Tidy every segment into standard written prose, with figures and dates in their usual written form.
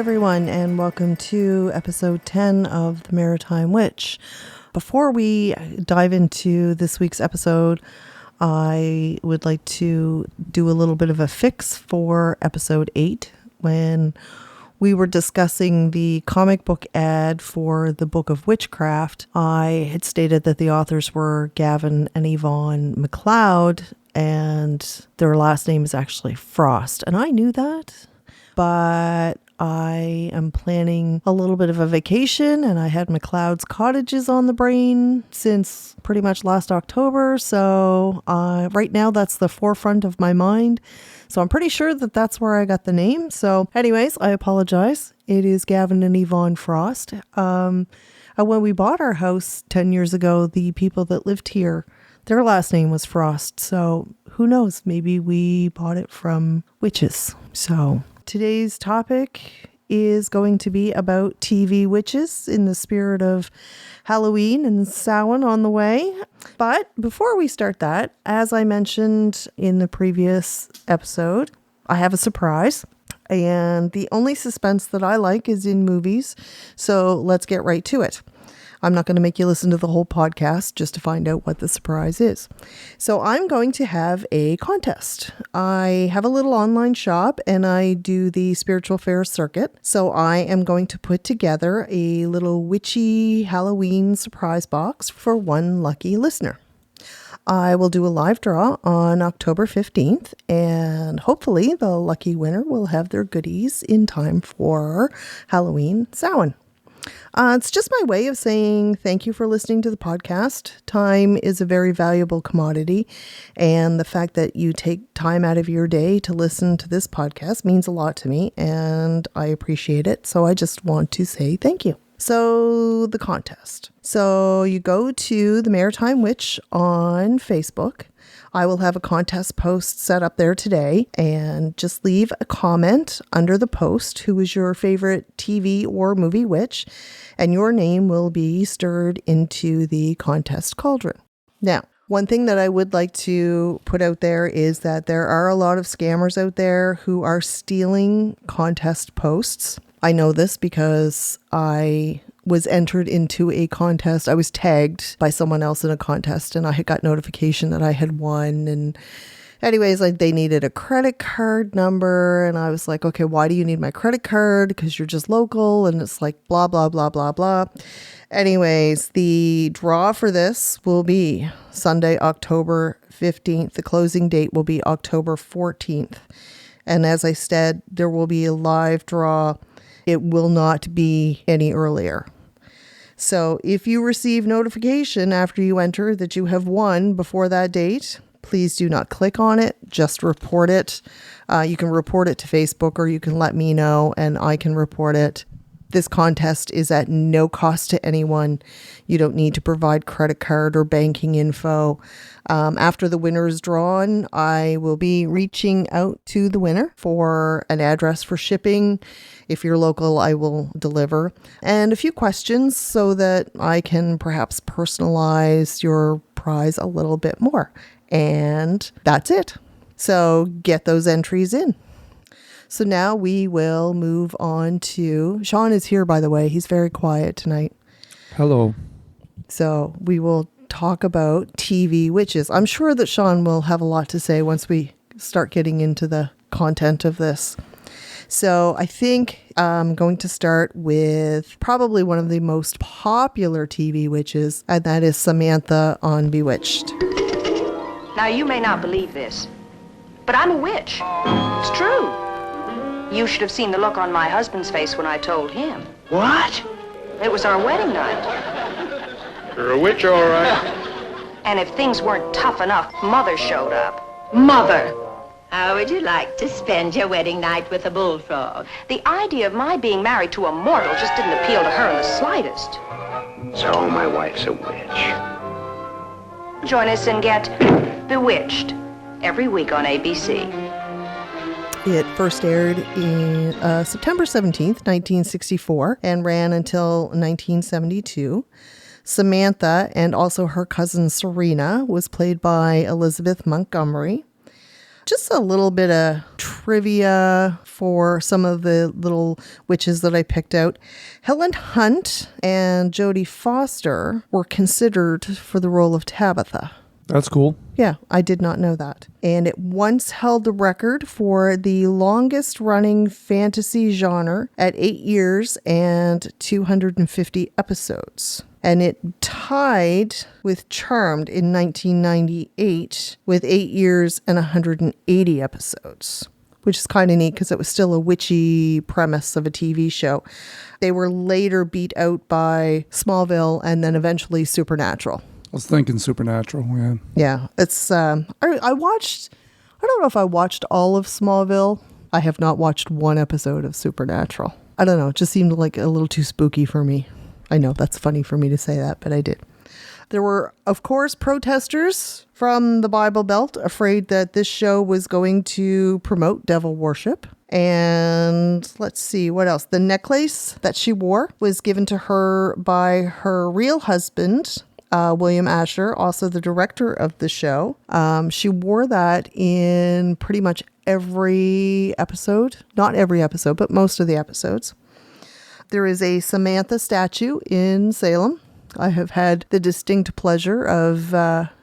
everyone, and welcome to episode 10 of the Maritime Witch. Before we dive into this week's episode, I would like to do a little bit of a fix for episode 8 when we were discussing the comic book ad for the Book of Witchcraft. I had stated that the authors were Gavin and Yvonne McLeod, and their last name is actually Frost. And I knew that, but I am planning a little bit of a vacation, and I had McLeod's Cottages on the brain since pretty much last October. So right now that's the forefront of my mind. So I'm pretty sure that that's where I got the name. So anyways, I apologize. It is Gavin and Yvonne Frost. When we bought our house 10 years ago, the people that lived here, their last name was Frost. So who knows? Maybe we bought it from witches. So today's topic is going to be about TV witches in the spirit of Halloween and Samhain on the way. But before we start that, as I mentioned in the previous episode, I have a surprise. And the only suspense that I like is in movies. So let's get right to it. I'm not going to make you listen to the whole podcast just to find out what the surprise is. So I'm going to have a contest. I have a little online shop and I do the spiritual fair circuit. So I am going to put together a little witchy Halloween surprise box for one lucky listener. I will do a live draw on October 15th, and hopefully the lucky winner will have their goodies in time for Halloween Samhain. It's just my way of saying thank you for listening to the podcast. Time is a very valuable commodity, and the fact that you take time out of your day to listen to this podcast means a lot to me, and I appreciate it. So I just want to say thank you. So the contest. So you go to the Maritime Witch on Facebook. I will have a contest post set up there today, and just leave a comment under the post who is your favorite TV or movie witch, and your name will be stirred into the contest cauldron. Now, one thing that I would like to put out there is that there are a lot of scammers out there who are stealing contest posts. I know this because I was entered into a contest. I was tagged by someone else in a contest, and I had got notification that I had won. And anyways, like, they needed a credit card number, and I was like, okay, why do you need my credit card? Because you're just local. And it's like blah, blah, blah, blah, blah. Anyways, the draw for this will be Sunday, October 15th. The closing date will be October 14th. And as I said, there will be a live draw. It will not be any earlier. So if you receive notification after you enter that you have won before that date, please do not click on it. Just report it. You can report it to Facebook, or you can let me know and I can report it. This contest is at no cost to anyone. You don't need to provide credit card or banking info. After the winner is drawn, I will be reaching out to the winner for an address for shipping. If you're local, I will deliver. And a few questions so that I can perhaps personalize your prize a little bit more. And that's it. So get those entries in. So now we will move on to... Sean is here, by the way. He's very quiet tonight. Hello. So we will talk about TV witches. I'm sure that Sean will have a lot to say once we start getting into the content of this. So I think I'm going to start with probably one of the most popular TV witches, and that is Samantha on Bewitched. Now, you may not believe this, but I'm a witch. It's true. You should have seen the look on my husband's face when I told him. What? It was our wedding night. You're a witch, all right. And if things weren't tough enough, Mother showed up. Mother! How would you like to spend your wedding night with a bullfrog? The idea of my being married to a mortal just didn't appeal to her in the slightest. So my wife's a witch. Join us and get Bewitched every week on ABC. It first aired in September 17th, 1964, and ran until 1972. Samantha, and also her cousin Serena, was played by Elizabeth Montgomery. Just a little bit of trivia for some of the little witches that I picked out. Helen Hunt and Jodie Foster were considered for the role of Tabitha. That's cool. Yeah, I did not know that. And it once held the record for the longest running fantasy genre at 8 years and 250 episodes. And it tied with Charmed in 1998 with 8 years and 180 episodes, which is kind of neat because it was still a witchy premise of a TV show. They were later beat out by Smallville and then eventually Supernatural. I was thinking Supernatural, yeah. Yeah, it's, I watched, I don't know if I watched all of Smallville. I have not watched one episode of Supernatural. I don't know, it just seemed like a little too spooky for me. I know that's funny for me to say that, but I did. There were, of course, protesters from the Bible Belt afraid that this show was going to promote devil worship. And let's see, what else? The necklace that she wore was given to her by her real husband, William Asher, also the director of the show. She wore that in pretty much every episode. Not every episode, but most of the episodes. There is a Samantha statue in Salem. I have had the distinct pleasure of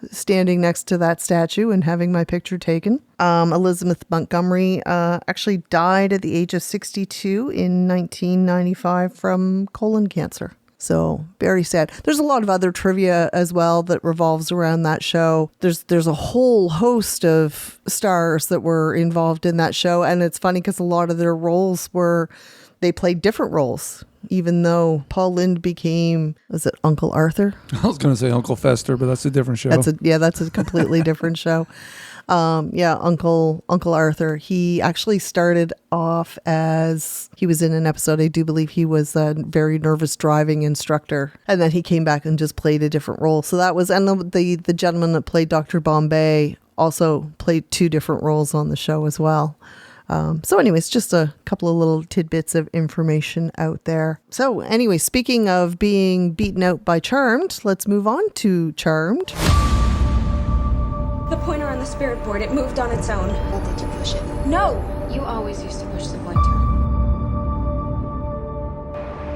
standing next to that statue and having my picture taken. Elizabeth Montgomery actually died at the age of 62 in 1995 from colon cancer. So very sad. There's a lot of other trivia as well that revolves around that show. There's a whole host of stars that were involved in that show. And it's funny because a lot of their roles they played different roles, even though Paul Lynde became, was it Uncle Arthur? I was going to say Uncle Fester, but that's a different show. That's a completely different show. Uncle Arthur. He actually started off as, he was in an episode, I do believe he was a very nervous driving instructor, and then he came back and just played a different role. So that was, and the gentleman that played Dr. Bombay also played 2 different roles on the show as well. So anyways, just a couple of little tidbits of information out there. So anyway, speaking of being beaten out by Charmed, let's move on to Charmed. The pointer on the spirit board, it moved on its own. Well, did you push it? No! You always used to push the pointer.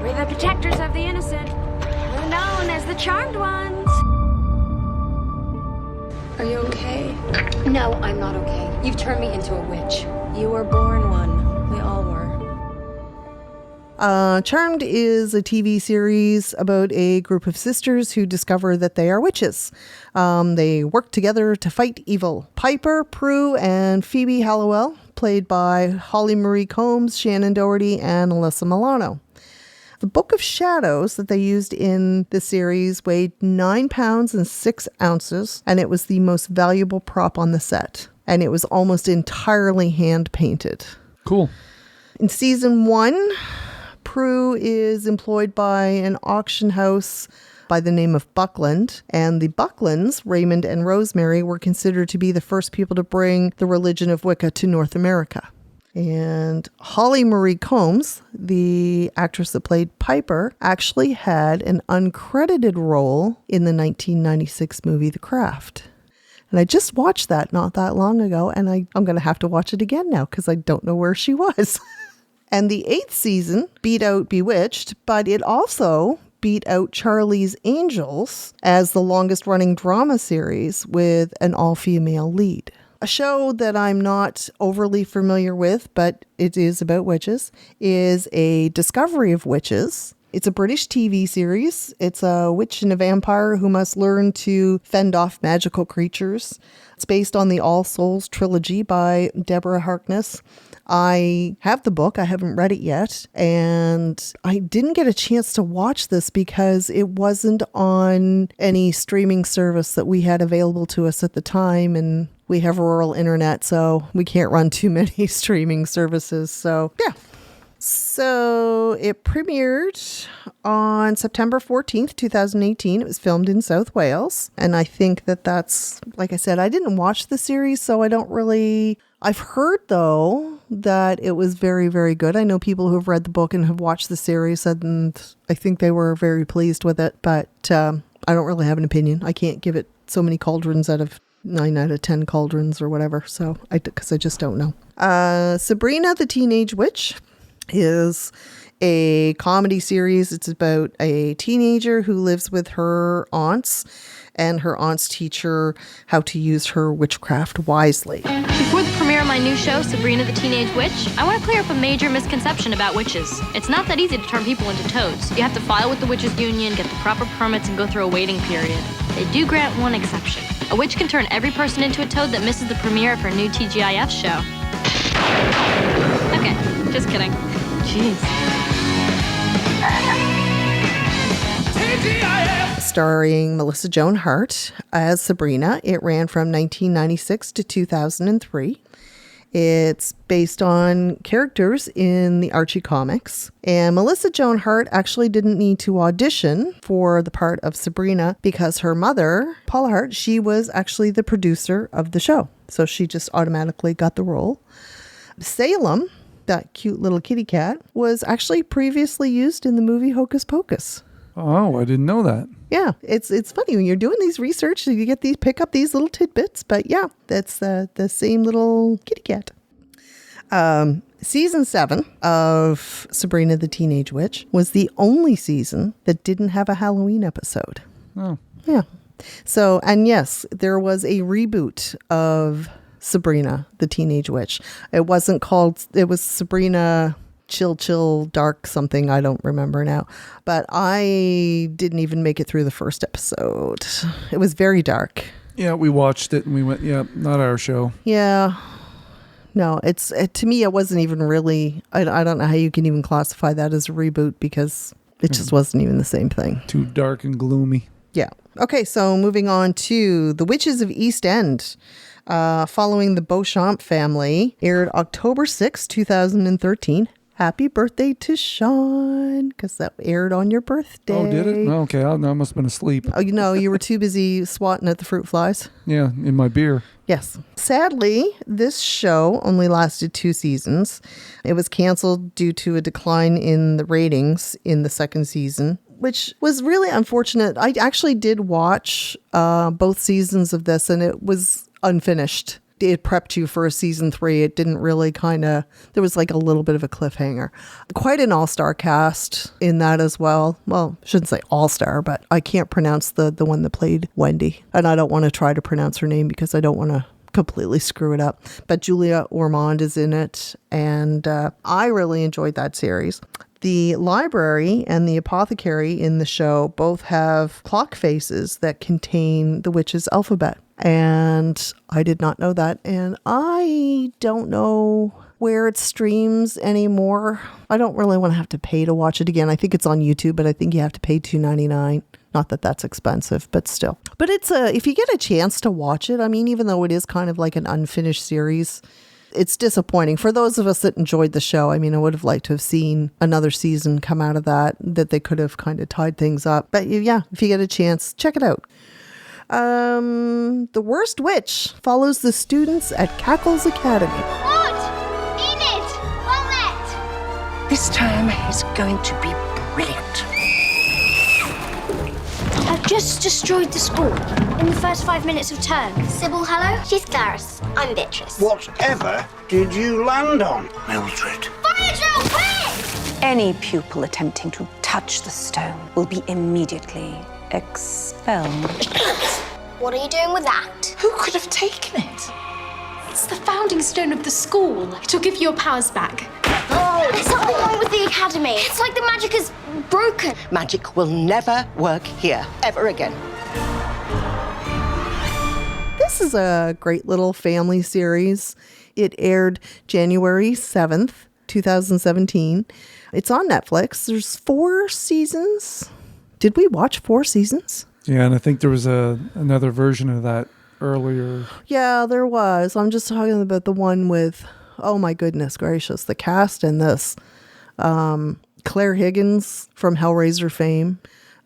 We're the protectors of the innocent. We're known as the charmed ones. Are you okay? No, I'm not okay. You've turned me into a witch. You were born one. We all were. Charmed is a TV series about a group of sisters who discover that they are witches. They work together to fight evil. Piper, Prue, and Phoebe Hallowell, played by Holly Marie Combs, Shannon Doherty, and Alyssa Milano. The Book of Shadows that they used in the series weighed 9 pounds and 6 ounces, and it was the most valuable prop on the set. And it was almost entirely hand-painted. Cool. In season 1, Prue is employed by an auction house by the name of Buckland, and the Bucklands, Raymond and Rosemary, were considered to be the first people to bring the religion of Wicca to North America. And Holly Marie Combs, the actress that played Piper, actually had an uncredited role in the 1996 movie The Craft. And I just watched that not that long ago, and I'm going to have to watch it again now because I don't know where she was. And the 8th season beat out Bewitched, but it also beat out Charlie's Angels as the longest running drama series with an all-female lead. A show that I'm not overly familiar with, but it is about witches, is a Discovery of Witches. It's a British TV series. It's a witch and a vampire who must learn to fend off magical creatures. It's based on the All Souls trilogy by Deborah Harkness. I have the book. I haven't read it yet. And I didn't get a chance to watch this because it wasn't on any streaming service that we had available to us at the time. And we have rural internet, so we can't run too many streaming services. So, yeah. So it premiered on September 14th, 2018. It was filmed in South Wales. And I think that's, like I said, I didn't watch the series, so I don't really... I've heard, though, that it was very, very good. I know people who have read the book and have watched the series, and I think they were very pleased with it. But I don't really have an opinion. I can't give it so many cauldrons out of 9 out of 10 cauldrons or whatever. So because I just don't know. Sabrina the Teenage Witch is a comedy series. It's about a teenager who lives with her aunts, and her aunts teach her how to use her witchcraft wisely. Before the premiere of my new show, Sabrina the Teenage Witch, I want to clear up a major misconception about witches. It's not that easy to turn people into toads. You have to file with the Witches Union, get the proper permits, and go through a waiting period. They do grant one exception. A witch can turn every person into a toad that misses the premiere of her new TGIF show. Okay, just kidding. Jeez. Starring Melissa Joan Hart as Sabrina. It ran from 1996 to 2003. It's based on characters in the Archie comics. And Melissa Joan Hart actually didn't need to audition for the part of Sabrina because her mother, Paula Hart, she was actually the producer of the show. So she just automatically got the role. Salem, that cute little kitty cat, was actually previously used in the movie Hocus Pocus. Oh, I didn't know that. Yeah, it's funny when you're doing these research, you get pick up these little tidbits. But yeah, that's the same little kitty cat. Season 7 of Sabrina the Teenage Witch was the only season that didn't have a Halloween episode. Oh. Yeah. So, and yes, there was a reboot of Sabrina the Teenage Witch. It was Sabrina Chill Dark something, I don't remember now, but I didn't even make it through the first episode. It was very dark. Yeah, we watched it and we went, yeah, not our show. Yeah, no, to me it wasn't even really, I don't know how you can even classify that as a reboot because it just wasn't even the same thing. Too dark and gloomy. Yeah. Okay, so moving on to The Witches of East End. Following the Beauchamp family, aired October 6, 2013. Happy birthday to Sean, because that aired on your birthday. Oh, did it? Okay, I must have been asleep. Oh, you were too busy swatting at the fruit flies. Yeah, in my beer. Yes. Sadly, this show only lasted 2 seasons. It was canceled due to a decline in the ratings in the second season, which was really unfortunate. I actually did watch both seasons of this, and it was unfinished. It prepped you for a season 3. It didn't really there was like a little bit of a cliffhanger. Quite an all-star cast in that as well. Well, I shouldn't say all-star, but I can't pronounce the one that played Wendy. And I don't want to try to pronounce her name because I don't want to completely screw it up. But Julia Ormond is in it. And I really enjoyed that series. The library and the apothecary in the show both have clock faces that contain the witch's alphabet. And I did not know that. And I don't know where it streams anymore. I don't really want to have to pay to watch it again. I think it's on YouTube, but I think you have to pay $2.99. Not that that's expensive, but still. But it's if you get a chance to watch it, I mean, even though it is kind of like an unfinished series, it's disappointing. For those of us that enjoyed the show, I mean, I would have liked to have seen another season come out of that they could have kind of tied things up. But yeah, if you get a chance, check it out. The Worst Witch follows the students at Cackles Academy. Maud! Enid! Walnut! This term is going to be brilliant. I've just destroyed the school in the first 5 minutes of term. Sybil, hello? She's Clarice. I'm Beatrice. Whatever did you land on, Mildred? Fire drill, quick! Any pupil attempting to touch the stone will be immediately expelled. What are you doing with that? Who could have taken it? It's the founding stone of the school. It'll give your powers back. There's something wrong with the academy. It's like the magic is broken. Magic will never work here, ever again. This is a great little family series. It aired January 7th, 2017. It's on Netflix. There's 4 seasons. Did we watch 4 seasons? Yeah, and I think there was another version of that earlier. Yeah, there was. I'm just talking about the one with, oh my goodness gracious, the cast in this. Claire Higgins from Hellraiser fame.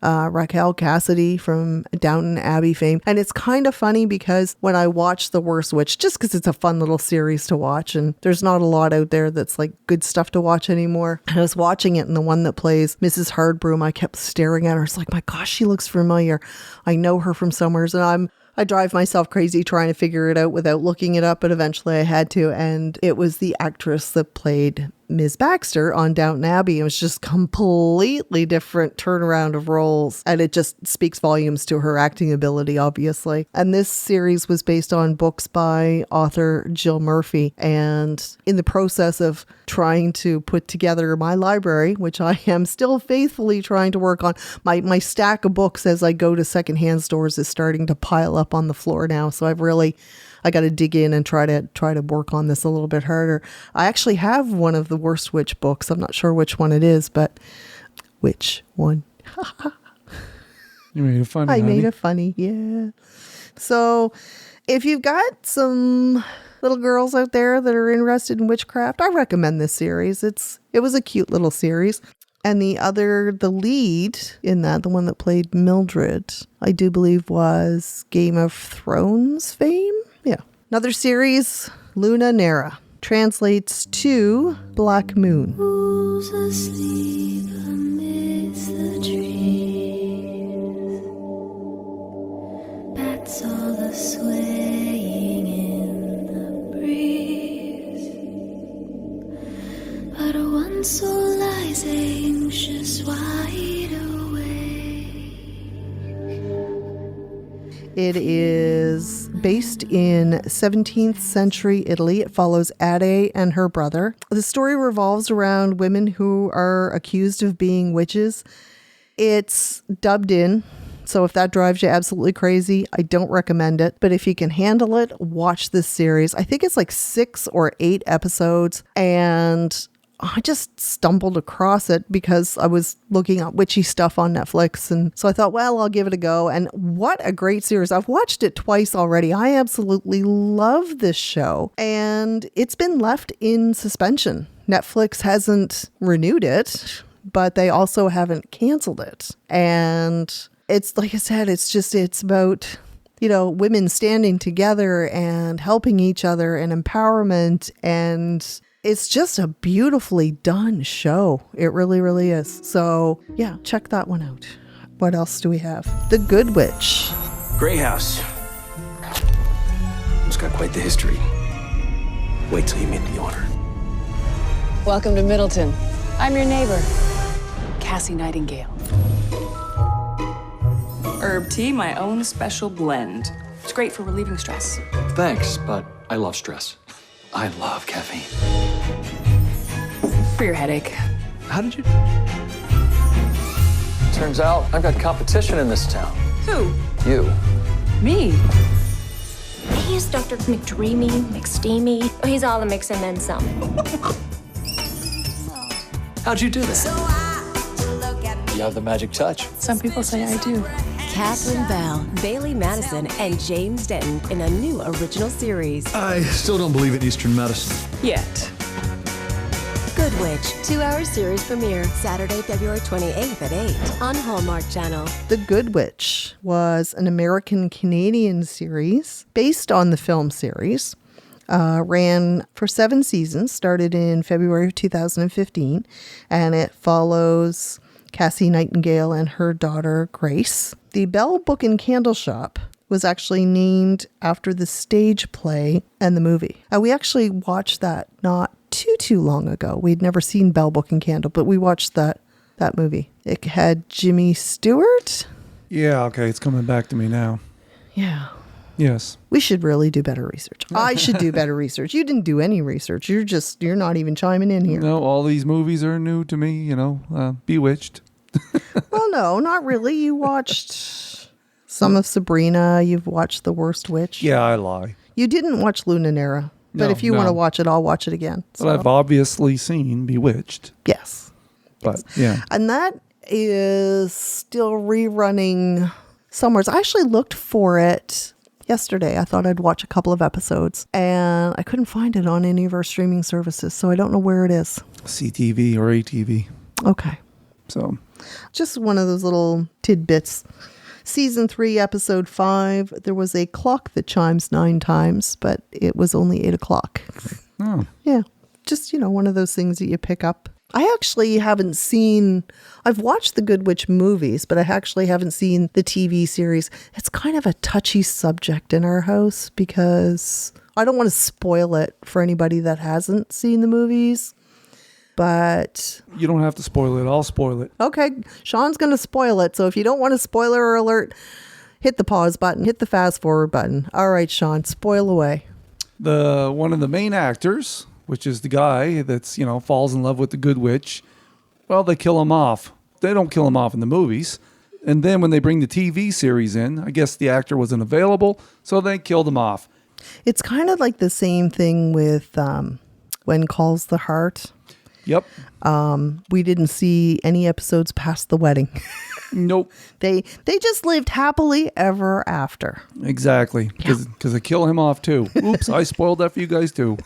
Raquel Cassidy from Downton Abbey fame. And it's kind of funny because when I watch The Worst Witch, just because it's a fun little series to watch, and there's not a lot out there that's like good stuff to watch anymore. I was watching it, and the one that plays Mrs. Hardbroom, I kept staring at her. It's like, my gosh, she looks familiar. I know her from somewhere. And I drive myself crazy trying to figure it out without looking it up, but eventually I had to. And it was the actress that played Ms. Baxter on Downton Abbey. It was just completely different turnaround of roles. And it just speaks volumes to her acting ability, obviously. And this series was based on books by author Jill Murphy. And in the process of trying to put together my library, which I am still faithfully trying to work on, my stack of books as I go to secondhand stores is starting to pile up on the floor now. So I got to dig in and try to work on this a little bit harder. I actually have one of the worst witch books. I'm not sure which one it is, but which one? You made it funny. I made it funny, yeah. So if you've got some little girls out there that are interested in witchcraft, I recommend this series. It was a cute little series. And the lead in that, the one that played Mildred, I do believe was Game of Thrones fame. Yeah. Another series, Luna Nera, translates to Black Moon. Who's asleep amidst the trees? Bats all the swaying in the breeze. But one soul lies anxious, wide awake. It is based in 17th century Italy. It follows Ade and her brother. The story revolves around women who are accused of being witches. It's dubbed in, so if that drives you absolutely crazy, I don't recommend it. But if you can handle it, watch this series. I think it's like 6 or 8 episodes, and I just stumbled across it because I was looking up witchy stuff on Netflix. And so I thought, well, I'll give it a go. And what a great series. I've watched it twice already. I absolutely love this show. And it's been left in suspension. Netflix hasn't renewed it, but they also haven't canceled it. And it's, like I said, it's about, women standing together and helping each other and empowerment, and it's just a beautifully done show. It really, really is. So yeah, check that one out. What else do we have? The Good Witch. Grey House. It's got quite the history. Wait till you meet the owner. Welcome to Middleton. I'm your neighbor, Cassie Nightingale. Herb tea, my own special blend. It's great for relieving stress. Thanks, but I love stress. I love caffeine. For your headache. How did you... Turns out I've got competition in this town. Who? You. Me? He's Dr. McDreamy, McSteamy. He's all the mix and then some. How'd you do that? You have the magic touch. Some people say I do. Catherine Bell, Bailey Madison, and James Denton in a new original series. I still don't believe in Eastern medicine. Yet. Good Witch, 2-hour series premiere, Saturday, February 28th at 8 on Hallmark Channel. The Good Witch was an American-Canadian series based on the film series. Ran for 7 seasons, started in February of 2015, and it follows Cassie Nightingale and her daughter, Grace. The Bell Book and Candle Shop was actually named after the stage play and the movie. We actually watched that not too long ago. We'd never seen Bell Book and Candle, but we watched that movie. It had Jimmy Stewart. Yeah, okay, it's coming back to me now. Yeah. Yes. We should really do better research. I should do better research. You didn't do any research. You're not even chiming in here. No, all these movies are new to me, Bewitched. Well, no, not really. You watched some of Sabrina. You've watched The Worst Witch. Yeah, I lie. You didn't watch Luna Nera. But if you want to watch it, I'll watch it again. So. But I've obviously seen Bewitched. Yes. But, yeah. And that is still rerunning somewhere. I actually looked for it yesterday. I thought I'd watch a couple of episodes, and I couldn't find it on any of our streaming services, so I don't know where it is. CTV or ATV. Okay. So. Just one of those little tidbits. Season 3, episode 5, there was a clock that chimes 9 times, but it was only 8 o'clock. Oh. Yeah. Just, one of those things that you pick up. I actually haven't seen, I've watched the Good Witch movies, but I actually haven't seen the TV series. It's kind of a touchy subject in our house because I don't want to spoil it for anybody that hasn't seen the movies. But you don't have to spoil it. I'll spoil it. Okay. Sean's going to spoil it. So if you don't want a spoiler alert, hit the pause button, hit the fast forward button. All right, Sean, spoil away. One of the main actors, which is the guy that's, falls in love with the Good Witch, well, they kill him off. They don't kill him off in the movies. And then when they bring the TV series in, I guess the actor wasn't available, so they killed him off. It's kind of like the same thing with When Calls the Heart. Yep. We didn't see any episodes past the wedding. Nope. They just lived happily ever after. Exactly. Because they kill him off too. Oops, I spoiled that for you guys too.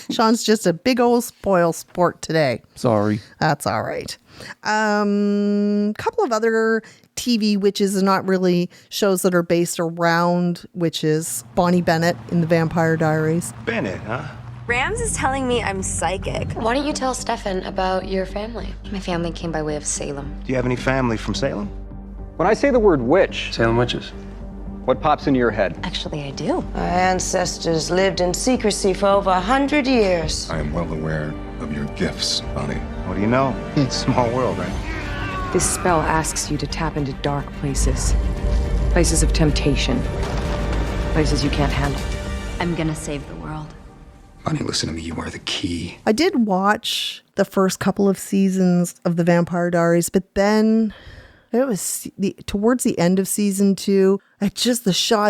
Sean's just a big old spoil sport today. Sorry. That's all right. Couple of other TV witches, not really shows that are based around witches. Bonnie Bennett in The Vampire Diaries. Bennett, huh? Rams is telling me I'm psychic. Why don't you tell Stefan about your family? My family came by way of Salem. Do you have any family from Salem? When I say the word witch, Salem witches. what pops into your head? Actually, I do. Our ancestors lived in secrecy for over 100 years. I am well aware of your gifts, Bonnie. What do you know? It's a small world, right? This spell asks you to tap into dark places. Places of temptation. Places you can't handle. I'm gonna save the world. Bonnie, listen to me. You are the key. I did watch the first couple of seasons of The Vampire Diaries, but then it was towards the end of season 2. I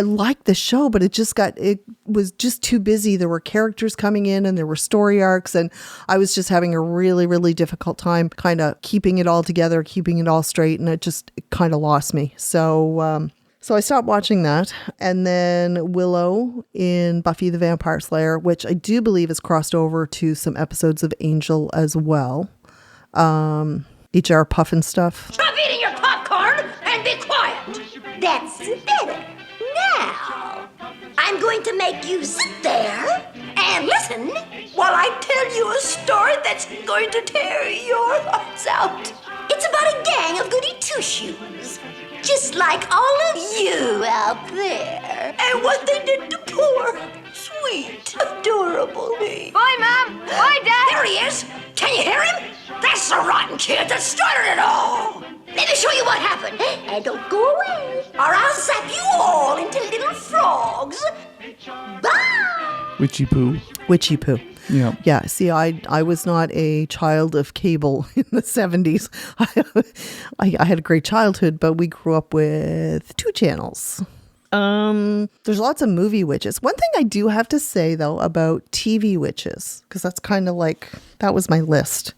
liked the show, but it was just too busy. There were characters coming in and there were story arcs, and I was just having a really, really difficult time kind of keeping it all together, keeping it all straight, and it kind of lost me. So I stopped watching that. And then Willow in Buffy the Vampire Slayer, which I do believe has crossed over to some episodes of Angel as well. H.R. Puffin stuff. Stop eating your popcorn and be quiet. That's better. Now, I'm going to make you sit there and listen while I tell you a story that's going to tear your hearts out. It's about a gang of goody two-shoes, just like all of you out there, and what they did to poor, sweet, adorable me. Bye, Mom. Bye, Dad. There he is. Can you hear him? That's the rotten kid that started it all. Let me show you what happened. And don't go away, or I'll zap you all into little frogs. Bye. Witchy poo. Witchy poo. Yeah. Yeah. See, I was not a child of cable in the 70s. I had a great childhood, but we grew up with 2 channels. There's lots of movie witches. One thing I do have to say, though, about TV witches, because that's kind of like, that was my list.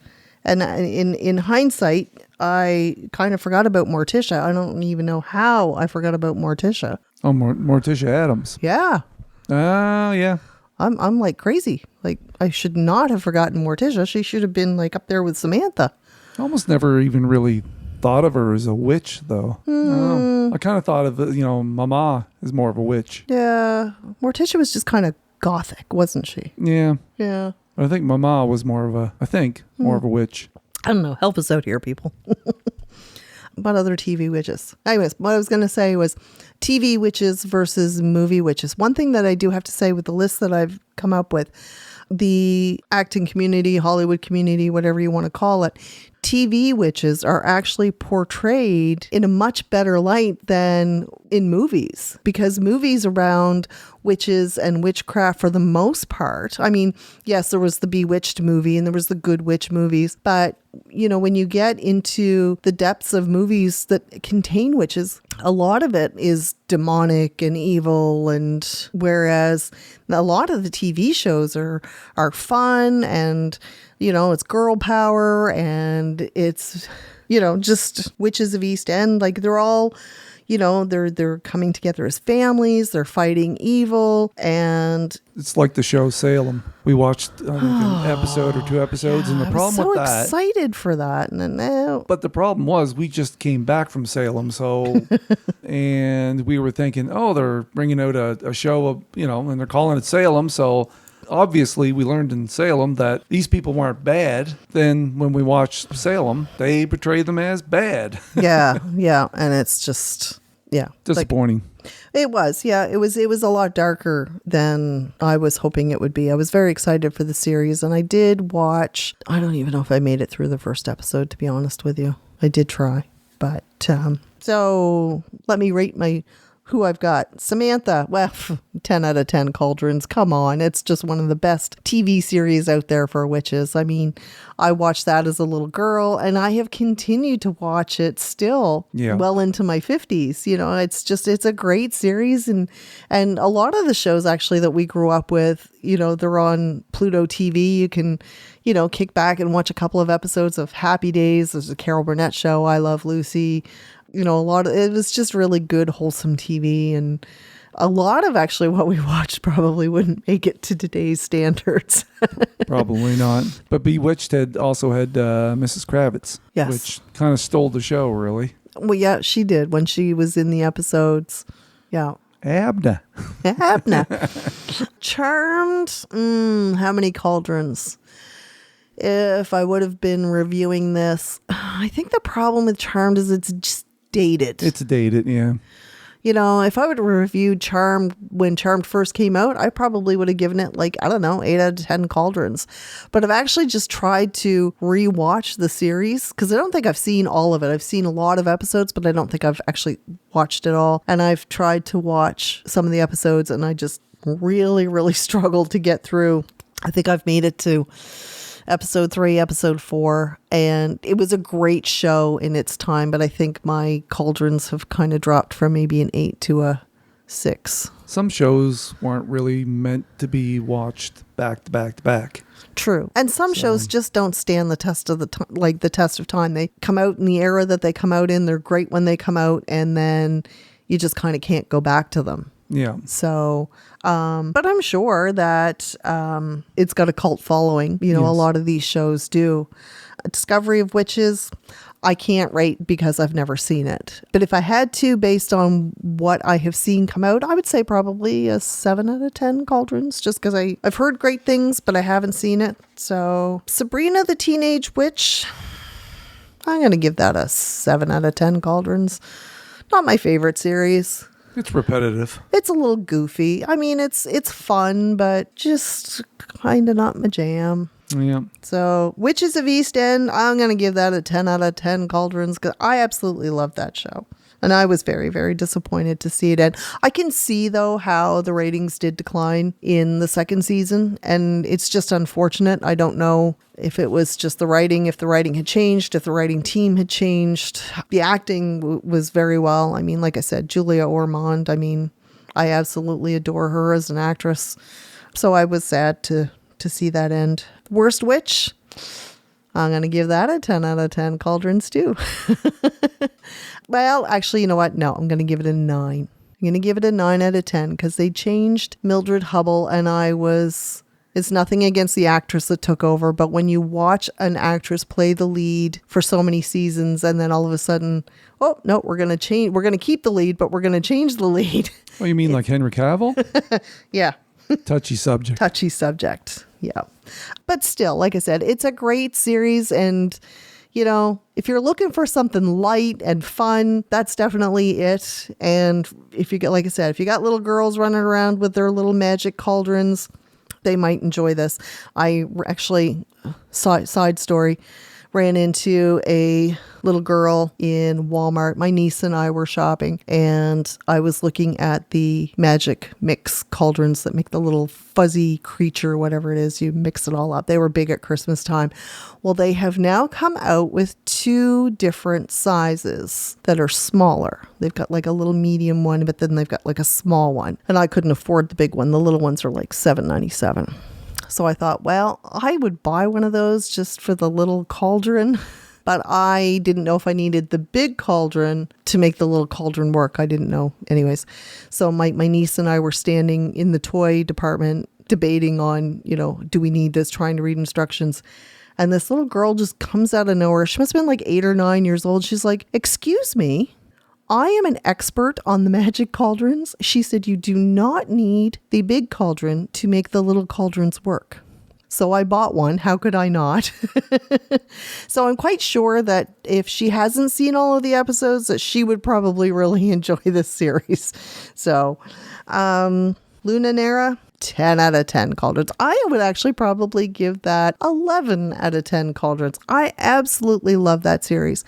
And in hindsight, I kind of forgot about Morticia. I don't even know how I forgot about Morticia. Oh, Morticia Addams. Yeah. Oh, yeah. I'm like crazy. Like, I should not have forgotten Morticia. She should have been like up there with Samantha. I almost never even really thought of her as a witch, though. I kind of thought of, Mama as more of a witch. Yeah. Morticia was just kind of gothic, wasn't she? Yeah. Yeah. I think Mama was more of a witch. I don't know. Help us out here, people. About other TV witches. Anyways, what I was going to say was TV witches versus movie witches. One thing that I do have to say with the list that I've come up with, the acting community, Hollywood community, whatever you want to call it, TV witches are actually portrayed in a much better light than in movies, because movies around witches and witchcraft for the most part, I mean, yes, there was the Bewitched movie and there was the Good Witch movies, but when you get into the depths of movies that contain witches, a lot of it is demonic and evil, and whereas a lot of the TV shows are fun and it's girl power and it's just witches of East End, like they're all they're coming together as families, they're fighting evil, and it's like the show Salem. We watched an episode or 2 episodes, and the problem with that, I was so excited for that, and then but the problem was we just came back from Salem, so and we were thinking, oh, they're bringing out a show of and they're calling it Salem, so obviously we learned in Salem that these people weren't bad. Then when we watched Salem, they portray them as bad. Yeah. And it's just, disappointing. It was, it was a lot darker than I was hoping it would be. I was very excited for the series, and I did watch, I don't even know if I made it through the first episode, to be honest with you. I did try, but so let me rate who I've got. Samantha, well, 10 out of 10 cauldrons. Come on. It's just one of the best TV series out there for witches. I mean, I watched that as a little girl, and I have continued to watch it still well into my 50s. You know, it's a great series. And a lot of the shows actually that we grew up with, you know, they're on Pluto TV. You can, you know, kick back and watch a couple of episodes of Happy Days. There's a Carol Burnett show, I Love Lucy. You know, it was just really good, wholesome TV. And a lot of actually what we watched probably wouldn't make it to today's standards. Probably not. But Bewitched also had Mrs. Kravitz. Yes. Which kind of stole the show, really. Well, yeah, she did when she was in the episodes. Yeah. Abna. Charmed. How many cauldrons? If I would have been reviewing this, I think the problem with Charmed is it's just dated. It's dated, yeah. You know, if I would have reviewed Charmed when Charmed first came out, I probably would have given it 8 out of 10 cauldrons. But I've actually just tried to rewatch the series because I don't think I've seen all of it. I've seen a lot of episodes, but I don't think I've actually watched it all. And I've tried to watch some of the episodes, and I just really, really struggled to get through. I think I've made it to episode 3, episode 4, and it was a great show in its time, but I think my cauldrons have kind of dropped from maybe an 8 to a 6. Some shows weren't really meant to be watched back to back to back. True. And some shows just don't stand the test of the test of time. They come out in the era that they come out in. They're great when they come out, and then you just kind of can't go back to them. Yeah. So, but I'm sure that it's got a cult following. You know, a lot of these shows do. Discovery of Witches, I can't rate because I've never seen it. But if I had to, based on what I have seen come out, I would say probably a 7 out of 10 cauldrons, just because I've heard great things, but I haven't seen it. So, Sabrina the Teenage Witch, I'm going to give that a 7 out of 10 cauldrons. Not my favorite series. It's repetitive. It's a little goofy. I mean, it's fun, but just kind of not my jam. Yeah. So, Witches of East End, I'm going to give that a 10 out of 10 cauldrons because I absolutely love that show. And I was very, very disappointed to see it end. I can see, though, how the ratings did decline in the second season. And it's just unfortunate. I don't know if it was just the writing, if the writing had changed, if the writing team had changed. The acting was very well. I mean, like I said, Julia Ormond, I mean, I absolutely adore her as an actress. So I was sad to see that end. Worst Witch? I'm going to give that a 10 out of 10 cauldrons too. Well, actually, you know what? No, I'm going to give it a 9. I'm going to give it a 9 out of 10 because they changed Mildred Hubble, and it's nothing against the actress that took over, but when you watch an actress play the lead for so many seasons and then all of a sudden, oh, no, we're going to keep the lead, but we're going to change the lead. Oh, you mean like Henry Cavill? Yeah. Touchy subject. Yeah. But still, like I said, it's a great series. And, you know, if you're looking for something light and fun, that's definitely it. And if you get, like I said, if you got little girls running around with their little magic cauldrons, they might enjoy this. I actually, side story, ran into a little girl in Walmart. My niece and I were shopping, and I was looking at the magic mix cauldrons that make the little fuzzy creature, whatever it is, you mix it all up. They were big at Christmas time. Well, they have now come out with 2 different sizes that are smaller. They've got like a little medium one, but then they've got like a small one. And I couldn't afford the big one. The little ones are like $7.97. So I thought, well, I would buy one of those just for the little cauldron. But I didn't know if I needed the big cauldron to make the little cauldron work. I didn't know. Anyways, so my niece and I were standing in the toy department debating on, you know, do we need this, trying to read instructions. And this little girl just comes out of nowhere. She must have been like 8 or 9 years old. She's like, "Excuse me, I am an expert on the magic cauldrons. She said you do not need the big cauldron to make the little cauldrons work. So I bought one. How could I not? So I'm quite sure that if she hasn't seen all of the episodes, that she would probably really enjoy this series. So, Lunanera, 10 out of 10 cauldrons. I would actually probably give that 11 out of 10 cauldrons. I absolutely love that series.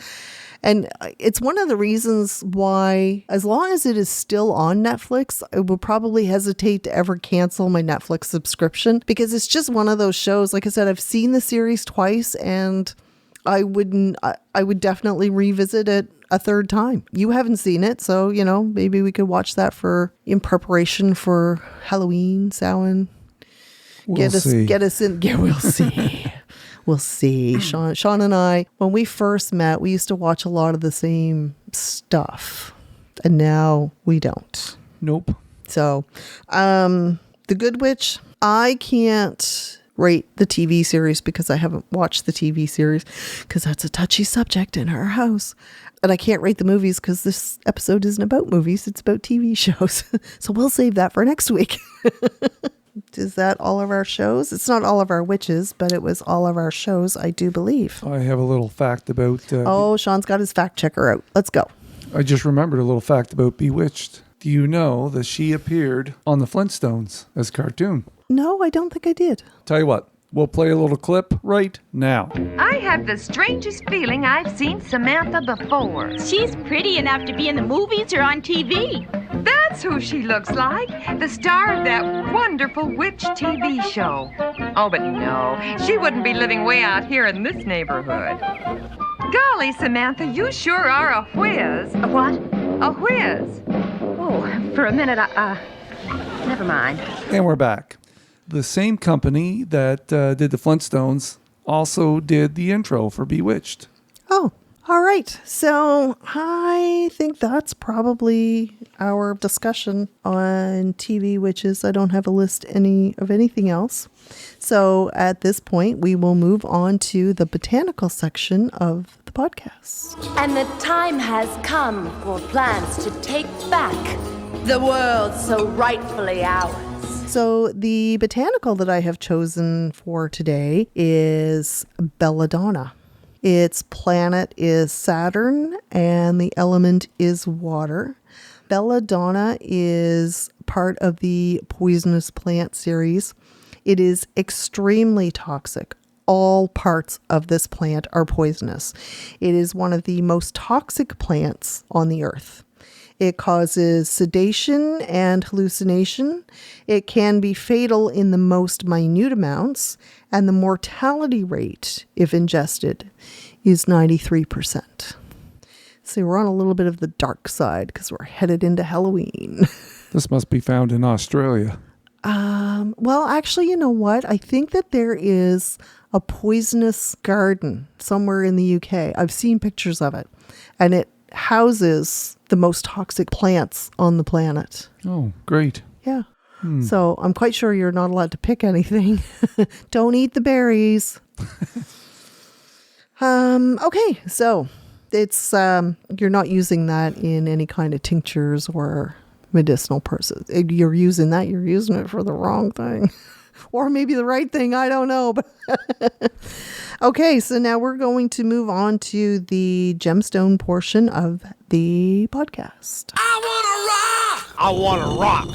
And it's one of the reasons why, as long as it is still on Netflix, I will probably hesitate to ever cancel my Netflix subscription, because it's just one of those shows. Like I said, I've seen the series twice, and I would definitely revisit it a third time. You haven't seen it, so, maybe we could watch that in preparation for Halloween, Samhain. We'll see. Get us in. Yeah, we'll see. We'll see. Sean and I, when we first met, we used to watch a lot of the same stuff, and now we don't. Nope. So, The Good Witch, I can't rate the TV series because I haven't watched the TV series, because that's a touchy subject in our house. And I can't rate the movies because this episode isn't about movies, it's about TV shows. So we'll save that for next week. Is that all of our shows? It's not all of our witches, but it was all of our shows, I do believe. I have a little fact about... Sean's got his fact checker out. Let's go. I just remembered a little fact about Bewitched. Do you know that she appeared on the Flintstones as a cartoon? No, I don't think I did. Tell you what, we'll play a little clip right now. I have the strangest feeling I've seen Samantha before. She's pretty enough to be in the movies or on TV. That's who she looks like, the star of that wonderful witch TV show. Oh, but no, she wouldn't be living way out here in this neighborhood. Golly, Samantha, you sure are a whiz. A what? A whiz. Oh, for a minute, never mind. And we're back. The same company that did the Flintstones also did the intro for Bewitched. Oh, all right. So I think that's probably our discussion on TV witches. I don't have a list of anything else. So at this point, we will move on to the botanical section of the podcast. And the time has come for plants to take back the world so rightfully ours. So the botanical that I have chosen for today is belladonna. Its planet is Saturn and the element is water. Belladonna is part of the poisonous plant series. It is extremely toxic. All parts of this plant are poisonous. It is one of the most toxic plants on the earth. It causes sedation and hallucination. It can be fatal in the most minute amounts, and the mortality rate, if ingested, is 93%. So we're on a little bit of the dark side because we're headed into Halloween. This must be found in Australia. Well, actually, you know what? I think that there is a poisonous garden somewhere in the UK. I've seen pictures of it, and it houses the most toxic plants on the planet. Oh, great. Yeah. So I'm quite sure you're not allowed to pick anything. Don't eat the berries. Okay, so it's you're not using that in any kind of tinctures or medicinal purposes. You're using it for the wrong thing. Or maybe the right thing, I don't know. But okay, so now we're going to move on to the gemstone portion of the podcast. I want to rock.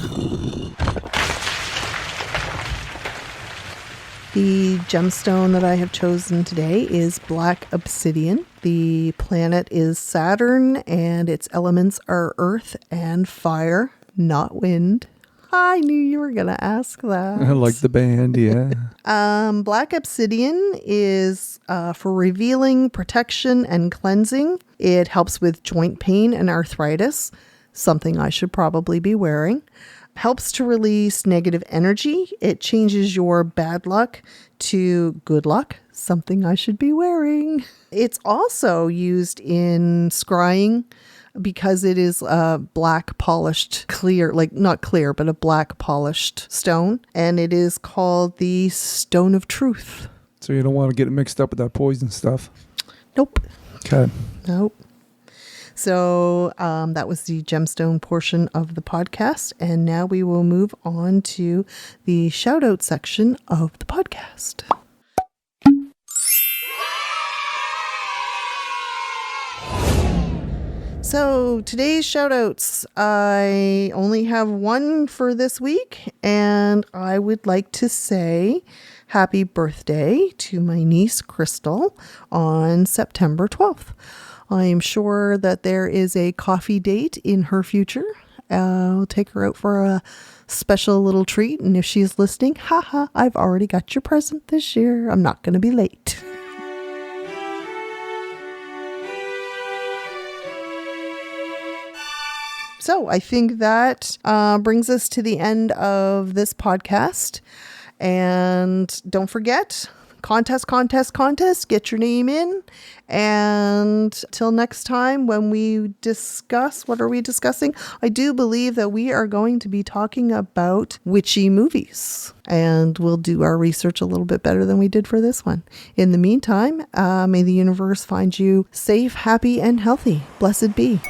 The gemstone that I have chosen today is black obsidian. The planet is Saturn, and its elements are earth and fire, not wind. I knew you were going to ask that. I like the band, yeah. Black obsidian is for revealing, protection, and cleansing. It helps with joint pain and arthritis, something I should probably be wearing. Helps to release negative energy. It changes your bad luck to good luck, something I should be wearing. It's also used in scrying, because it is a black polished clear, like not clear, but a black polished stone. And it is called the Stone of Truth. So you don't want to get it mixed up with that poison stuff? Nope. Okay. Nope. So that was the gemstone portion of the podcast. And now we will move on to the shout out section of the podcast. So today's shout outs, I only have one for this week, and I would like to say happy birthday to my niece Crystal on September 12th. I am sure that there is a coffee date in her future. I'll take her out for a special little treat, and if she's listening, haha, I've already got your present this year. I'm not going to be late. So I think that brings us to the end of this podcast. And don't forget, contest. Get your name in. And till next time when we discuss, what are we discussing? I do believe that we are going to be talking about witchy movies. And we'll do our research a little bit better than we did for this one. In the meantime, may the universe find you safe, happy, and healthy. Blessed be.